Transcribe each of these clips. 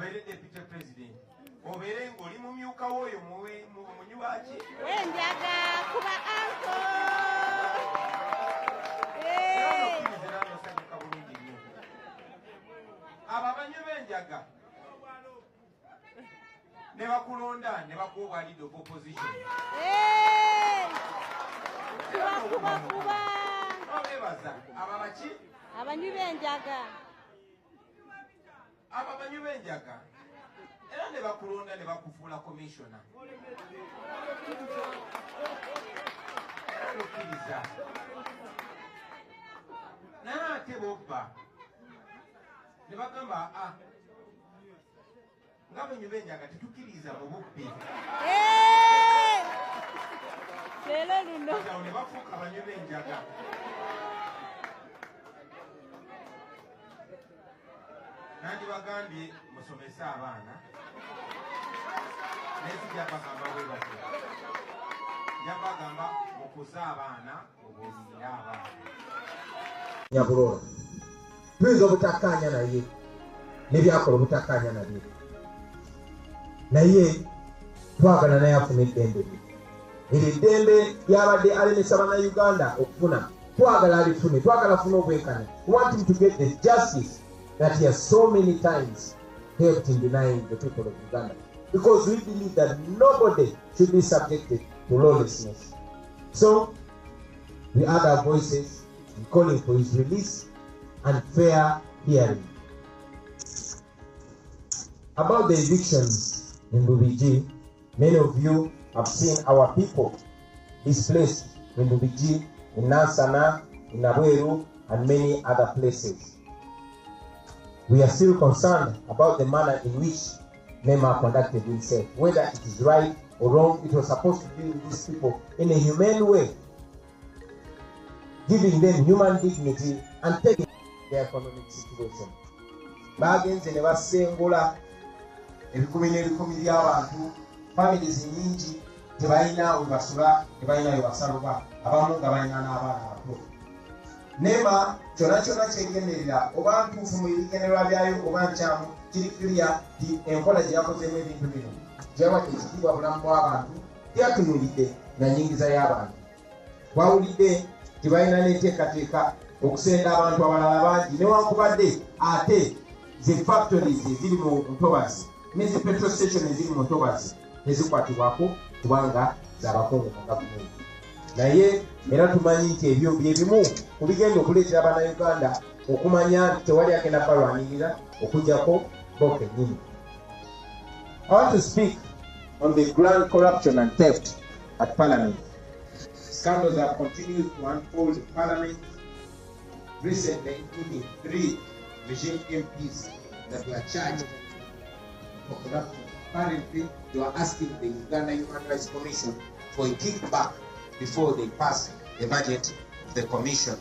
obeere deputy president obeere ng'oli mumyuka w'oyo munyubaki enjaga kuba anko osanyuka bulungi nnyo abo abanywi b'enjaga ne bakulonda ne bakuwa obwalidde of opposition kuba obeebaza abo baki abanywi b'enjaga abo abanywi b'enjaga era ne bakulonda ne bakufuula komishona okkiriza naye ate bobba ne bagamba nga abanywi b'enjaga tetukkiriza mu bubbi leero luno awo ne bafuuka abanywi b'enjaga nandibagambye musomese abaana naye sijabagamba bwebate njabagamba mukuze abaana obuulire abaana nyabulola tuyinza obutakkaanya naye nebyakola obutakkaanya nabyo naye twagala naye afuna eddembe lye eryo eddembe lyabadde alemesa bannayuganda okufuna twagala alifune twagala afune obwenkanya. We want him to get the justice that he has so many times helped in denying the people of Uganda, because we believe that nobody should be subjected to lawlessness. So we add our voices in calling for his release and fair hearing. About the evictions in Lubigi, many of you have seen our people displaced in Lubigi, in Nansana, in Abweru, and many other places. We are still concerned about the manner in which NEMA conducted himself. Whether it is right or wrong, it was supposed to deal with these people in a humane way, giving them human dignity and taking their economic situation. Bagenze ne basengula ebikumi n'ebikumi by'abantu, families nyingi tebalina we basula, tebalina we basaluka, abamu nga balina n'abaana bato. NEMA kyonna kyonna kyegenderera oba ntuufu mu bigendererwa byayo oba nkyamu kiri clear nti enkola gye yakozeemu ebintu bino gyawadde ekitiibwa bulamu bw'abantu teyatunuulidde na nyingiza y'abantu. Twawulidde tebalina n'enteekateeka okusenda abantu abalala bangi newankubadde ate ze factories eziri mu ntobazi ne zi petrol station eziri mu ntobazi tezikwatibwako kubanga z'abakungu mu gavumenti. Naye era tumanyi nti ebyo bye bimu ku bigenda okuleetera bannayuganda okumanya nti tewali agenda balwanirira okugjako bo kennyini. I want to speak on the grand corruption and theft at Parliament. Scandals have continued to unfold in Parliament recently, including 3 regime MPs that were charged for corruption. Apparently, they were asking the Uganda Human Rights Commission for a kickback before they passed the budget of the commission.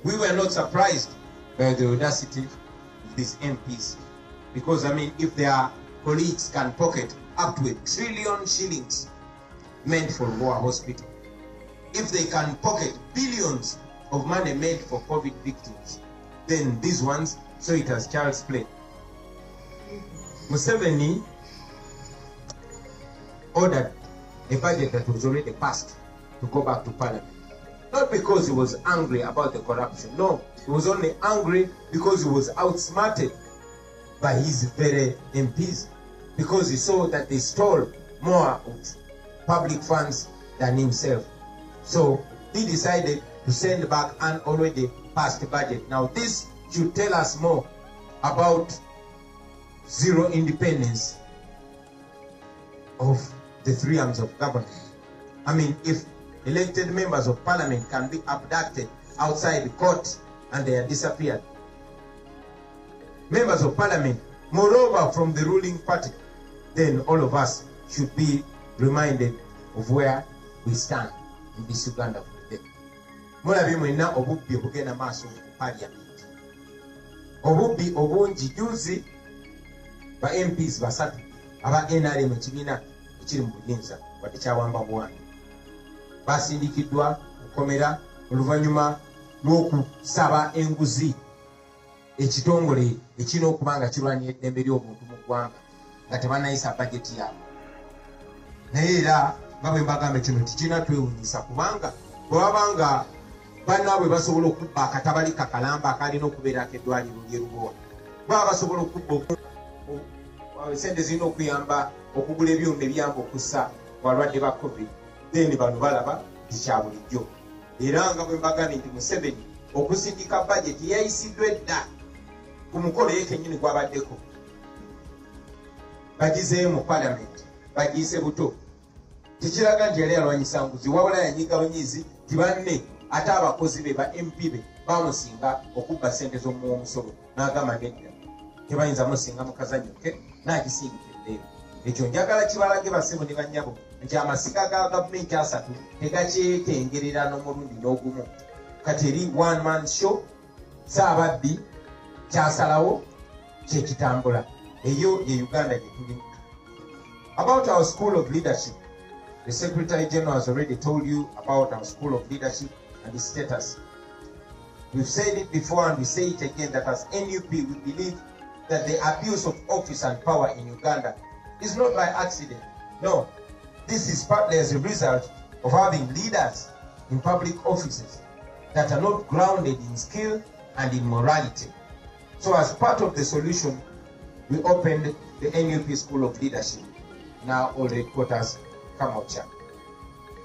We were not surprised by the audacity of these MPs, because I mean, if their colleagues can pocket up to $1 trillion shillings meant for war hospital, if they can pocket billions of money made for COVID victims, then these ones saw it as child's play. Museveni ordered a budget that was already passed to go back to Parliament. Not because he was angry about the corruption, no. He was only angry because he was outsmarted by his very MPs, because he saw that they stole more of public funds than himself. So he decided to send back an already passed budget. Now this should tell us more about zero independence of the 3 arms of government. I mean, if elected members of Parliament can be abducted outside the court and they are disappeared, members of Parliament, moreover from the ruling party, then all of us should be reminded of where we stand in this Uganda for today. Mulabye mwenna obubbi obugenda maaso mu Parliament. Obubbi obungi juzi ba MPs basatu aba NRM ekibiina ekiri mu buyinza wadde kyawamba bwana basindikiddwa kukomera oluvannyuma lw'okusaba enguzi ekitongole ekirina okuba nga kirwanya eddembe ly'obuntu mu ggwanga nga tebanayisa bajeti yaabwe. Naye era nga bwe mbagamba kino tikirina twewunyisa kubanga bwe baba nga bannaabwe basobola okubba akatabali kakalamba akalina okubeerako eddwaliro ly'erubowa, baba basobola okubba sente zirina okuyamba okugula ebyuma ebyamba okussa balwadde ba covid, then bano balaba tikya bulijjo. Era nga bwe mbagambye nti Museveni okusindika bajeti yayisiddwa edda ku mukolo ye kennyini gwabaddeko, bagizeeyo mu palamenti bagiyise buto. Tekiraga nti yali alwanyisa nguzi, wabula yanyiga banyizi ti banne ate abakozi be ba MP be bamusinga okubba sente z'omuwa omusolo n'agamba nedda tebayinza musinga mukazanyo ke n'agisingika eddeero. Ekyo njagala kibalage bassebo ne bannyabo nti amasiga ga gavumenti asatu tegakyetengerera n'omulundi n'ogumu. Kati eri one man show, Saababbi kyasalawo kyekitambula. Eyo ye Uganda gye tulimu. About our school of leadership, the Secretary General has already told you about our school of leadership and its status. We've said it before and we say it again that as NUP we believe that the abuse of office and power in Uganda is not by accident. No, this is partly as a result of having leaders in public offices that are not grounded in skill and in morality. So as part of the solution, we opened the NUP School of Leadership, now all the headquarters Kamocha.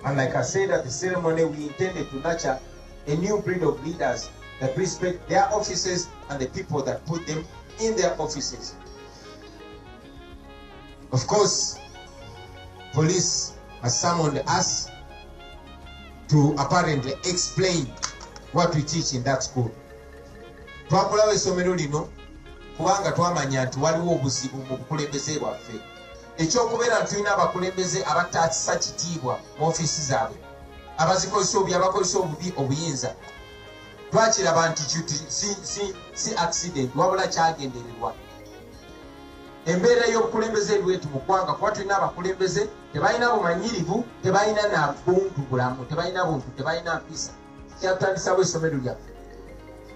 And like I said at the ceremony, we intended to nurture a new breed of leaders that respect their offices and the people that put them in their offices. Of course, police has summoned us to apparently explain what we teach in that school. Twakulawo essomero lino kubanga twamanya nti waliwo obuzibu mu bukulembeze bwaffe. Ekyokubeera nti tulina abakulembeze abataasa kitiibwa mu ofiisi zaabwe, abazikozesa obubi, abakozesa obubi obuyinza. Twakiraba nti si accident wabula kyagendererwa. Embeera y'obukulembeze eriwetu mu ggwanga kuba tulina abakulembeze tebalina bumanyirivu, tebalina na buntu bulamu, tebalina buntu, tebalina mpisa. Kyatutandisawo essomero lyaffe.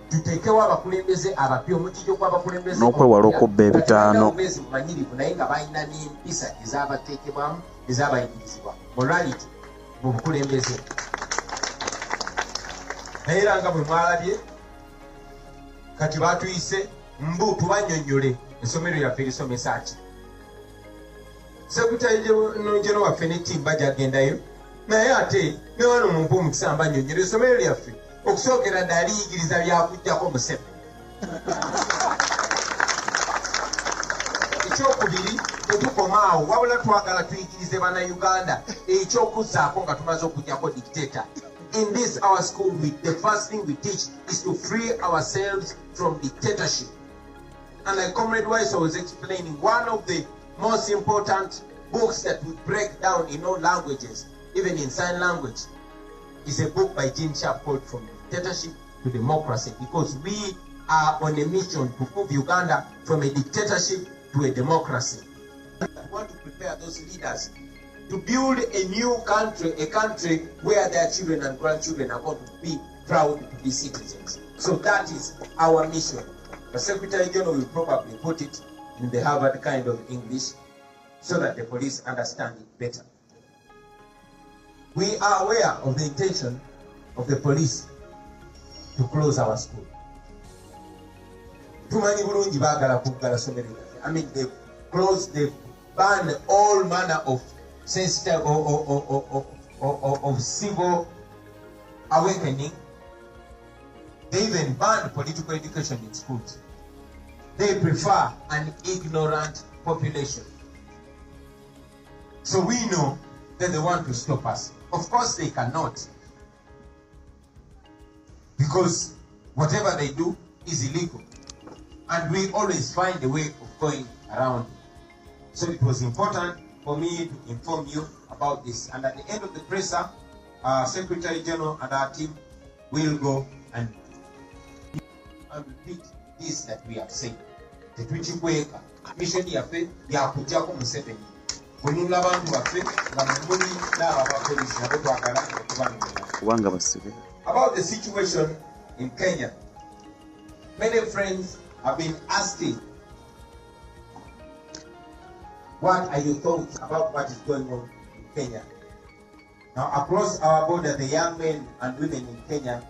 Tuteekewo abakulembeze abapya, omukijjo gw'abakulembeze n'okwewala okubba ebitaano bumanyirivu naye nga balina n'empisa ezaabateekebwamu ezaabayigirizibwa, morality mu bukulembeze. Naye era nga bwe mwalabye kati batuyise mbu tubannyonnyole essomero lyaffe lisomesa ki. Secretary General waffe ne ttiimu bajjagendayo, naye ate ne wano mumpe omukisa mbannyonnyole essomero lyaffe okusookera ddala liyigiriza byakuggyako Museveni. Ekyokubiri tetukoma awo, wabula twagala tuyigirize bannayuganda ekyokuzzaako nga tumaze okuggyako dictator. In this our school week, the first thing we teach is to free ourselves from dictatorship. And like Comrade Weiss was explaining, one of the most important books that we break down in all languages, even in sign language, is a book by Jean Sharp called From Dictatorship to Democracy, because we are on a mission to move Uganda from a dictatorship to a democracy. We want to prepare those leaders to build a new country, a country where their children and grandchildren are going to be proud to be citizens. So that is our mission. The Secretary General will probably put it in the Harvard kind of English so that the police understand it better. We are aware of the intention of the police to close our school. Tumanyi bulungi baagala kuggala ssomero lyaffe. I mean, they've banned all manner of sensitive of civil awakening. They even banned political education in schools. They prefer an ignorant population. So we know that they want to stop us. Of course they cannot, because whatever they do is illegal, and we always find a way of going around it. So it was important for me to inform you about this. And at the end of the presser, Secretary General and our team will go and repeat this that we have said. The Tuchikweka, mission yafe yakujjako Museveni. Wenula bantu baffe nga mumuli n'aba bapoliisi nabo twagala okubanga basibe. About the situation in Kenya, many friends have been asking, what are your thoughts about what is going on in Kenya? Now, across our border, the young men and women in Kenya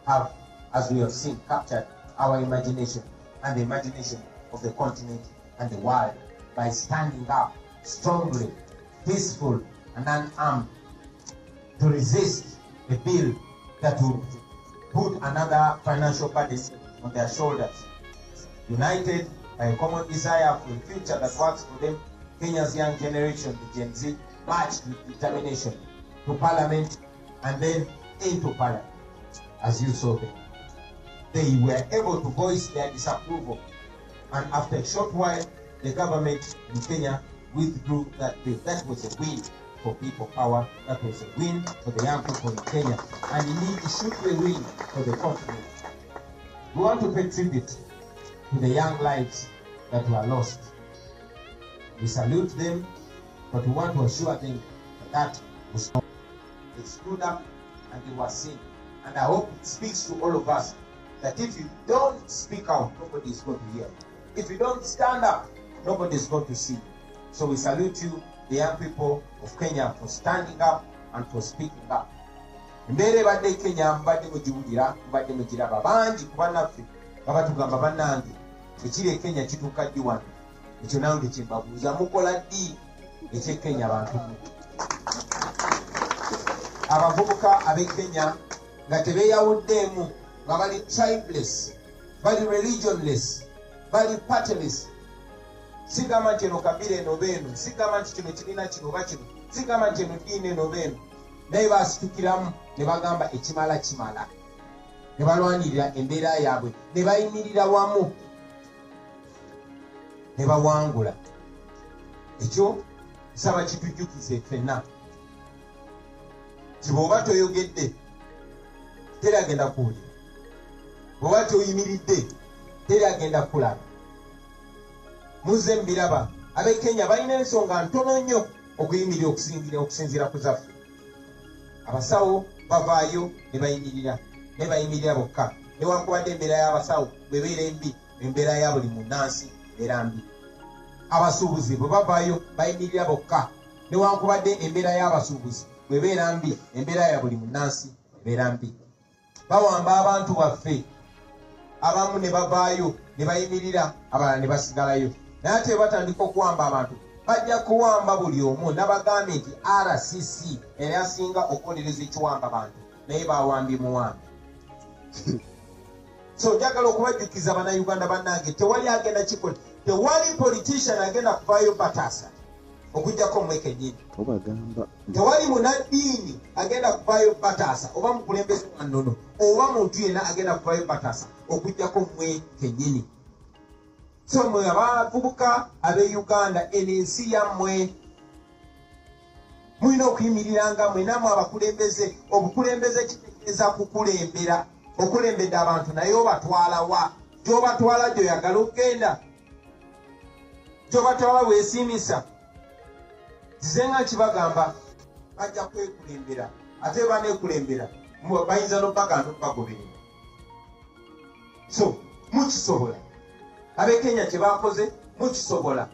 have, as we have seen, captured our imagination and the imagination of the continent and the world by standing up strongly, peaceful, and unarmed to resist a bill that would put another financial burden on their shoulders. United by a common desire for a future that works for them, Kenya's young generation, the Gen Z, marched with determination to Parliament and then into Parliament, as you saw them. They were able to voice their disapproval, and after a short while, the government in Kenya withdrew that bill. That was a win for people power. That was a win for the young people in Kenya, and indeed it should be a win for the continent. We want to pay tribute to the young lives that were lost. We salute them, but we want to assure them that was not. They stood up and they were seen. And I hope it speaks to all of us that if you don't speak out, nobody is going to hear. If you don't stand up, nobody is going to see. So we salute you, the young people of Kenya, for standing up and for speaking up. Mbere badde Kenya mbadde mujiwulira, mbadde mugiraba bangi ku bannaffe babatugamba bannange ekiri Kenya kituuka ddi wano. Ekyo nange kye mbabuuza, mukola ddi eky'e Kenya bantu? Abavubuka ab'e Kenya nga tebeeyawuddeemu, nga bali tribeless, bali religionless, bali partyless. Sigamba nti eno kabila eno beeno, sigamba nti kino kirina kino oba kino, sigamba nti eno ddiini eno beeno, naye baasitukiramu ne bagamba ekimala kimala, ne balwanirira embeera yaabwe, ne bayimirira wamu, ne bawangula. Ekyo nsaba kitujjukize ffenna nti bw'oba toyogedde teri agenda kuwulira, bw'oba toyimiridde teri agenda kulaba. Muzze mbiraba, ab'e Kenya balina ensonga ntono nnyo okuyimirira okusinziira ku zaffe. Abasawo bavaayo ne bayimirira bokka, newankubadde embeera y'abasawo bwebeera embi, embeera ya buli munnansi ebeera mbi. Abasuubuzi bwe bavaayo bayimirira bokka, newankubadde embeera y'abasuubuzi bwebeera mbi, embeera ya buli munnansi ebeera mbi. Bawamba abantu baffe, abamu ne bavaayo ne bayimirira, abalala ne basigalayo. Naye ate batandika okuwamba abantu, bajja kuwamba buli omu. Nabagambye nti RCC erasinga okukolereza ekiwamba abantu, naye bawambi muwambi. So njagala okubajjukiza bannayuganda bannange, tewali agenda kikola, tewali politician agenda kuvaayo bataasa okujjako mmwe ennyini. Tewali munaddiini agenda kuvaayo bataasa, oba mukulembeze wa nnono, oba muntu yenna agenda kuvaayo bataasa okujjako mmwe kennyini. So mwe abavubuka ab'e Uganda, eno ensi yammwe, mulina okuyimiriranga mwenamu abakulembeze. Obukulembeze kitegeeza kukulembera. Okulembedde abantu naye obatwala wa? Gy'obatwala gy'oyagala okgenda? Gy'obatwala weesiimisa? Nze nga kibagamba bajja kwekulembera, ate baneekulembera bayinza n'obbaganda okubagoberera. So mukisobola. Ab'e Kenya kye bakoze mukisobola.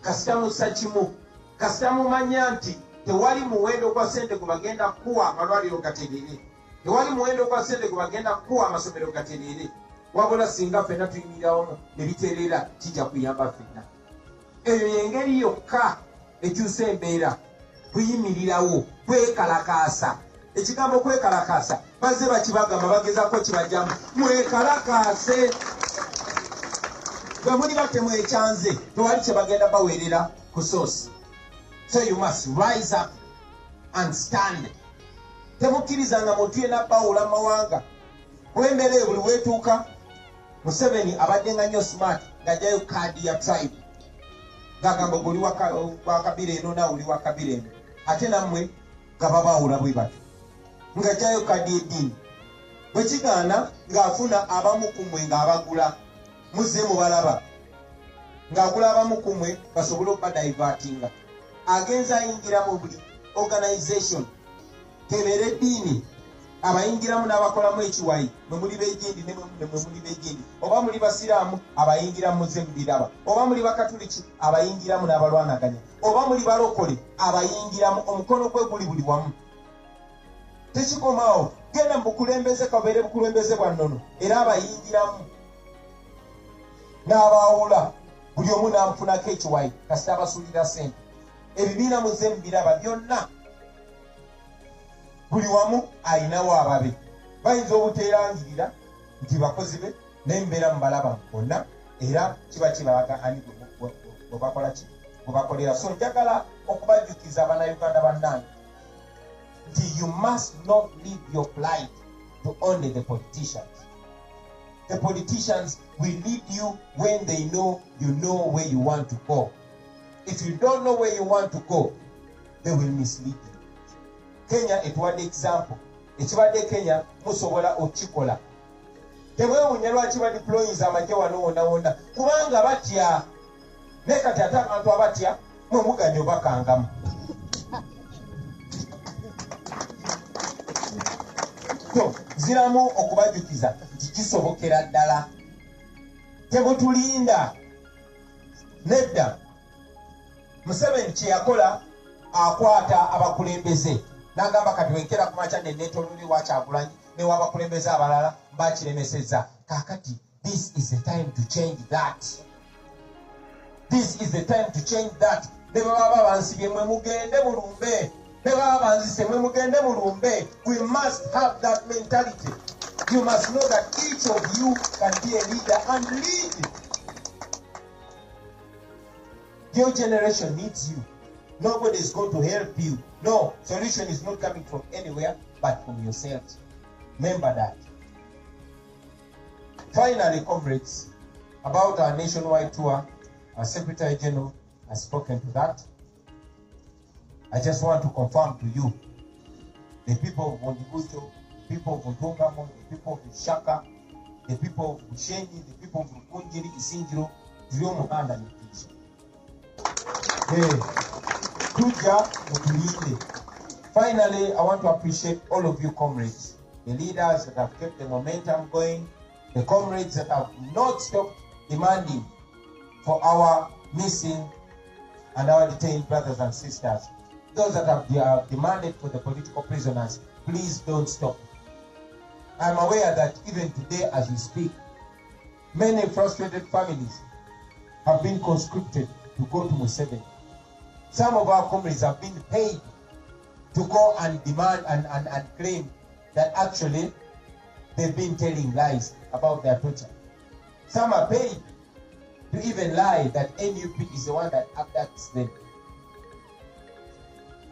Kasita mussa kimu, kasita mumanya nti tewali muwendo gwa ssente gwe bagenda kuwa amalwaliro gatereere, tewali muwendo gwa ssente gwe bagenda kuwa amasomero gatereere, wabula singa ffenna tuyimirira wamu ne bitereera kijja kuyamba ffenna. Eyo y'engeri yokka ekyusa embeera, kuyimirirawo, kwekalakaasa. Ekigambo kwekalakaasa bazze bakibagamba bagezaako kibajjamu, mwekalakaase. Bwe muliba temwekyanze tewali kye bagenda baweerera ku soosi. So you must rise up and stand. Temukkirizanga muntu yenna bawula mawanga. Bw'embeera eyo buli weetuuka, Museveni abadde nga nnyo smart ng'ajjayo kaadi ya tribe, ng'agamba gwe oli wa kabira eno naawe oli wa kabira eno, ate nammwe nga babawula bwe batyo, ng'ajjayo kaadi y'eddiini. Bwe kigaana ng'afuna abamu ku mmwe ng'abagula, muzze mubalaba ng'agula abamu ku mmwe basobole okubadaivatinga. Agenza ayingira mu buli organization, tebeera eddiini, abayingiramu n'abakolamu ekiwayi mwe muli b'egindi ne mwe muli b'egindi, oba muli basiraamu abayingira muze mubiraba, oba muli bakatuliki abayingiramu n'abalwanaganya, oba muli balokole abayingiramu, omukono gwe guli buli wamu. Tekikomawo, genda mu bukulembeze kabeere bukulembeze bwa nnono era abayingiramu n'abaawula buli omu n'amufunako ekiwayi kasita abasuulira ssente. Ebibiina muze mubiraba byonna buli wamu ayinawo ababe, bayinza obuteerangirira nti bakozi be nembeera mubalaba bonna era kiba kibabaga ani bwe bakola ki bwe bakolera. So njagala okubajjukiza Abannayuganda bannange nti you must not leave your plight to only the politicians. The politicians will lead you when they know you know where you want to go. If you don't know where you want to go, they will mislead you. Kenya etuwadde example. Ekibadde Kenya musobola okikola. Temwewuunya lwaki badeployinza amagye wano wonna wonna kubanga batya. Ne kati ate abantu abatya mwe muganya obakangamu. So ziramu okubajjukiza nti kisobokera ddala. Temutulinda. Nedda. Museveni kye yakola akwata abakulembeze. N'agamba kati wenkera ku makya ne neetoololi wa Kyagulanyi ne w'abakulembeze abalala bakiremesezza. Kaakati this is the time to change that. This is the time to change that. Ne baba bansibye mwe mugende mulumbe. Ne baba banzise mwe mugende mulumbe. We must have that mentality. You must know that each of you can be a leader and lead. Your generation needs you. Nobody is going to help you. No, solution is not coming from anywhere but from yourselves. Remember that. Finally, comrades, about our nationwide tour, our Secretary General has spoken to that. I just want to confirm to you, the people of Mondigucho, the people of Ntungamo, the people of Shaka, the people of Bushenyi, the people of Rukunjiri, Isinjiro, Ziomo and Anikishi. Finally, I want to appreciate all of you comrades, the leaders that have kept the momentum going, the comrades that have not stopped demanding for our missing and our detained brothers and sisters. Those that have demanded for the political prisoners, please don't stop. I'm aware that even today as we speak, many frustrated families have been conscripted to go to Museveni. Some of our comrades have been paid to go and demand and claim that actually they've been telling lies about their torture. Some are paid to even lie that NUP is the one that abducts them.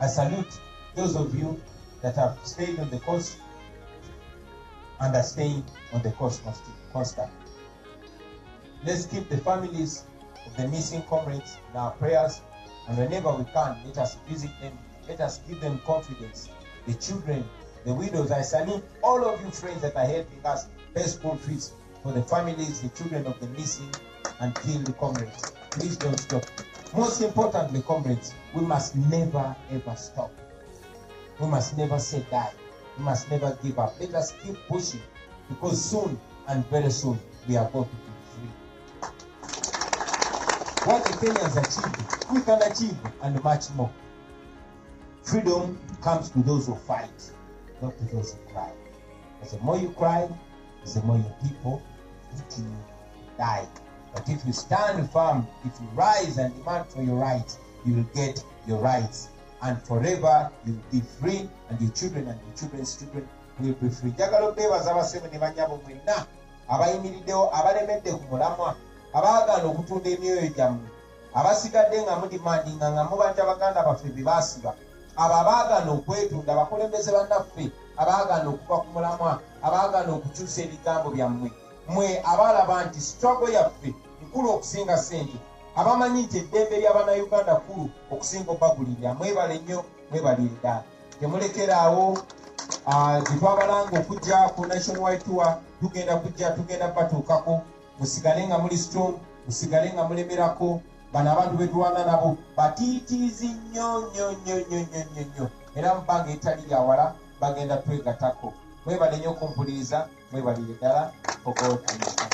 I salute those of you that have stayed on the coast and are staying on the coast constantly. Let's keep the families of the missing comrades in our prayers, and whenever we can, let us visit them, let us give them confidence. The children, the widows, I salute all of you friends that are helping us pay school fees for the families, the children of the missing and killed comrades. Please don't stop. Most importantly, comrades, we must never ever stop. We must never say die. We must never give up. Let us keep pushing, because soon and very soon we are going to be free. What the Kenyans achieved, we can achieve and much more. Freedom comes to those who fight, not to those who cry. Because the more you cry, the more your people let you die. But if you stand firm, if you rise and demand for your rights, you will get your rights. And forever you will be free, and your children and your children's children will be free. Jagalo bebaza abasebe ne banyabo mwenna abayimiriddewo abalemedde ku mulamwa abaagala okutunda emyoyo gyammwe abasigadde nga mudimandinga nga mubanja baganda baffe bye baasiba abo abaagala okwetunda abakulembeze bannaffe abaagala okuva ku mulamwa abaagala okukyusa ebigambo byammwe mwe abalaba nti struggle yaffe nkulu okusinga ssente abamanyi nti eddembe ly'Abannayuganda kkulu okusinga obbagulirya mwebale nnyo mwebalire ddala temulekeraawo gyetwabalanga okujja ku nationwide tour tugenda batuukako musigale nga muli strong musigale nga mulemerako bano abantu betulwana nabo batiitiizi nnyo nnyo nnyo nnyo nnyo nnyo era mu bbanga etali lyawala bagenda twegatako mwebale nnyo okumpuliriza, mwebalire ddala okuwuliriza.